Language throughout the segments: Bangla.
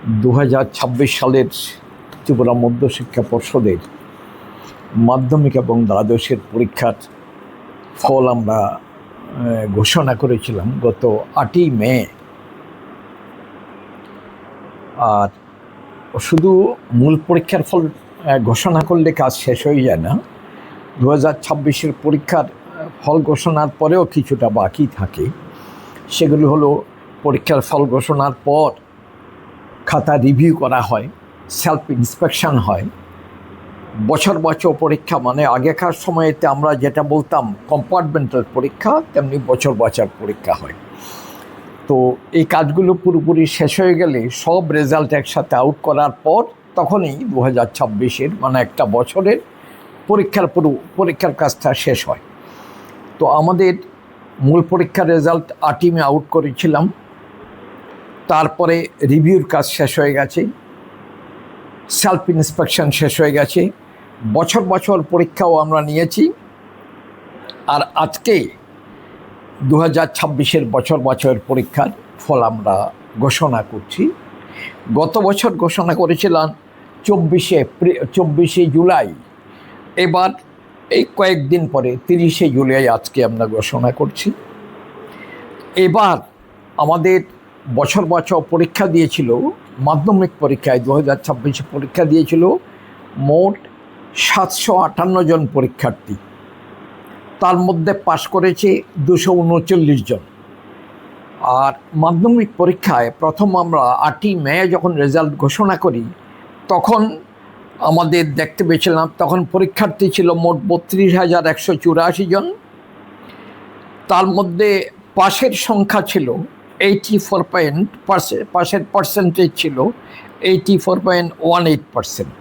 2026 সালের ত্রিপুরা মধ্যশিক্ষা পর্ষদের মাধ্যমিক এবং দ্বাদশের পরীক্ষার ফল আমরা ঘোষণা করেছিলাম গত 8ই মে। আর শুধু মূল পরীক্ষার ফল ঘোষণা করলে কাজ শেষ হয়ে যায় না। 2026-এর পরীক্ষার ফল ঘোষণার পরেও কিছুটা বাকি থাকে। সেগুলো হলো পরীক্ষার ফল ঘোষণার পর খাতা রিভিউ করা হয়, সেলফ ইন্সপেকশন হয়। বছর বছর পরীক্ষা মানে আগেকার সময়েতে আমরা যেটা বলতাম কম্পার্টমেন্টাল পরীক্ষা, তেমনি বছর বছর পরীক্ষা হয়। তো এই কাজগুলো পুরোপুরি শেষ হয়ে গেলে সব রেজাল্ট একসাথে আউট করার পর তখনই 2026-এর মানে একটা বছরের পরীক্ষার কাজটা শেষ হয়। তো আমাদের মূল পরীক্ষার রেজাল্ট 8ই মে আউট করেছিলাম। তারপরে রিভিউর কাজ শেষ হয়ে গেছে, সেলফ ইন্সপেকশন শেষ হয়ে গেছে, বছর বছর পরীক্ষাও আমরা নিয়েছি। আর আজকে 2026-এর বছর বছর পরীক্ষার ফল আমরা ঘোষণা করছি। গত বছর ঘোষণা করেছিলাম 24শে জুলাই। এবার এই কয়েকদিন পরে 30শে জুলাই আজকে আমরা ঘোষণা করছি। এবার আমাদের বছর বছর পরীক্ষা দিয়েছিল, মাধ্যমিক পরীক্ষায় 2026-এ পরীক্ষা দিয়েছিল মোট 758 জন পরীক্ষার্থী। তার মধ্যে পাশ করেছে 239 জন। আর মাধ্যমিক পরীক্ষায় প্রথম আমরা 8ই মে যখন রেজাল্ট ঘোষণা করি তখন আমাদের দেখতে পেয়েছিলাম তখন পরীক্ষার্থী ছিল মোট 32,184 জন। তার মধ্যে পাশের সংখ্যা ছিল 84%, পাশের পার্সেন্টেজ ছিল 84.18%।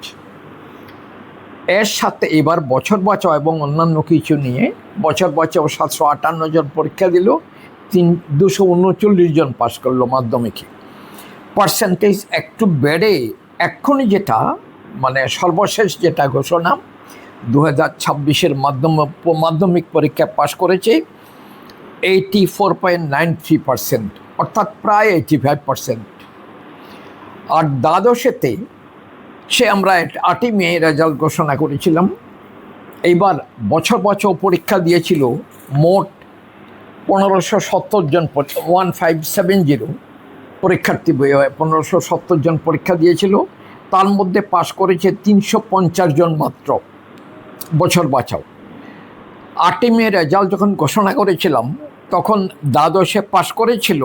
এর সাথে এবার বছর বছর এবং অন্যান্য কিছু নিয়ে বছর বছর 758 জন পরীক্ষা দিল, 239 জন পাস করলো মাধ্যমিকে। পার্সেন্টেজ একটু বেড়ে এক্ষুনি যেটা মানে সর্বশেষ যেটা ঘোষণা 2026-এর মাধ্যমিক পরীক্ষা পাশ করেছে 84.93%, অর্থাৎ প্রায় 85%। আর দ্বাদশেতে আমরা 8ই মে রেজাল্ট ঘোষণা করেছিলাম। এইবার বছর বছর পরীক্ষা দিয়েছিল মোট 1570 জন, 1570 পরীক্ষার্থী, 1570 জন পরীক্ষা দিয়েছিল। তার মধ্যে পাশ করেছে 350 জন মাত্র বছর বাঁচাও। 8ই মে রেজাল্ট যখন ঘোষণা করেছিলাম তখন দ্বাদশে পাশ করেছিল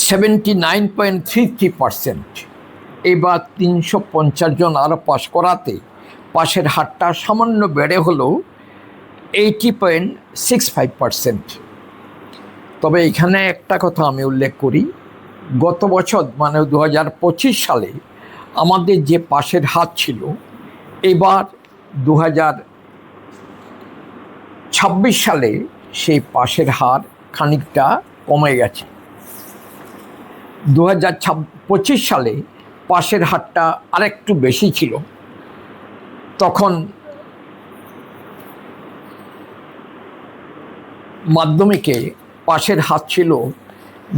79.33%। এবার 350 জন আরও পাশ করাতে পাশের হারটা সামান্য বেড়ে হলো 80.65%। তবে এখানে একটা কথা আমি উল্লেখ করি, গত বছর মানে 2025 সালে আমাদের যে পাশের হার ছিল, এবার 2026 সালে সেই পাশের হার খানিকটা কমে গেছে। 2025 সালে পাশের হারটা আরেকটু বেশি ছিল। তখন মাধ্যমিকে পাশের হার ছিল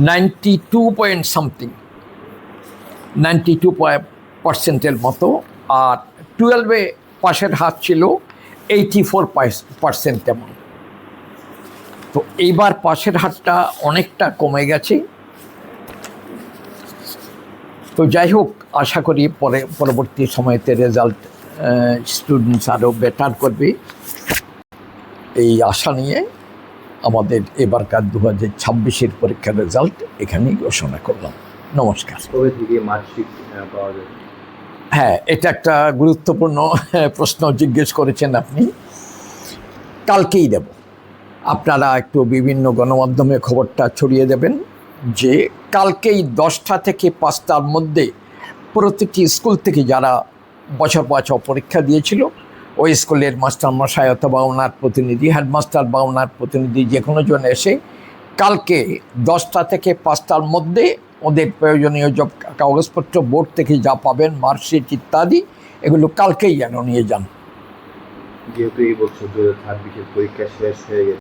92% মতো, আর 12-এ পাশের হার ছিল 84% তেমন। তো এইবার পাশের হারটা অনেকটা কমে গেছে। তো যাই হোক, আশা করি পরবর্তী সময়তে রেজাল্ট স্টুডেন্টস আরও বেটার করবে, এই আশা নিয়ে আমাদের এবারকার 2026-এর পরীক্ষার রেজাল্ট এখানেই ঘোষণা করলাম। নমস্কার। হ্যাঁ, এটা একটা গুরুত্বপূর্ণ প্রশ্ন জিজ্ঞেস করেছেন আপনি। কালকেই দেব। আপনারা একটু বিভিন্ন গণমাধ্যমে খবরটা ছড়িয়ে দেবেন যে কালকেই 10টা থেকে 5টার মধ্যে প্রতিটি স্কুল থেকে যারা বছর বছর পরীক্ষা দিয়েছিল ওই স্কুলের মাস্টারমশাই অথবা ওনার প্রতিনিধি, হেডমাস্টার বা ওনার প্রতিনিধি যে কোনো জন এসে কালকে 10টা থেকে 5টার মধ্যে ওদের প্রয়োজনীয় কাগজপত্র বোর্ড থেকে যা পাবেন, মার্কশিট ইত্যাদি, এগুলো কালকেই যেন নিয়ে যান। যেহেতু এই বছর 2026-এর পরীক্ষা শেষ হয়ে গেছে,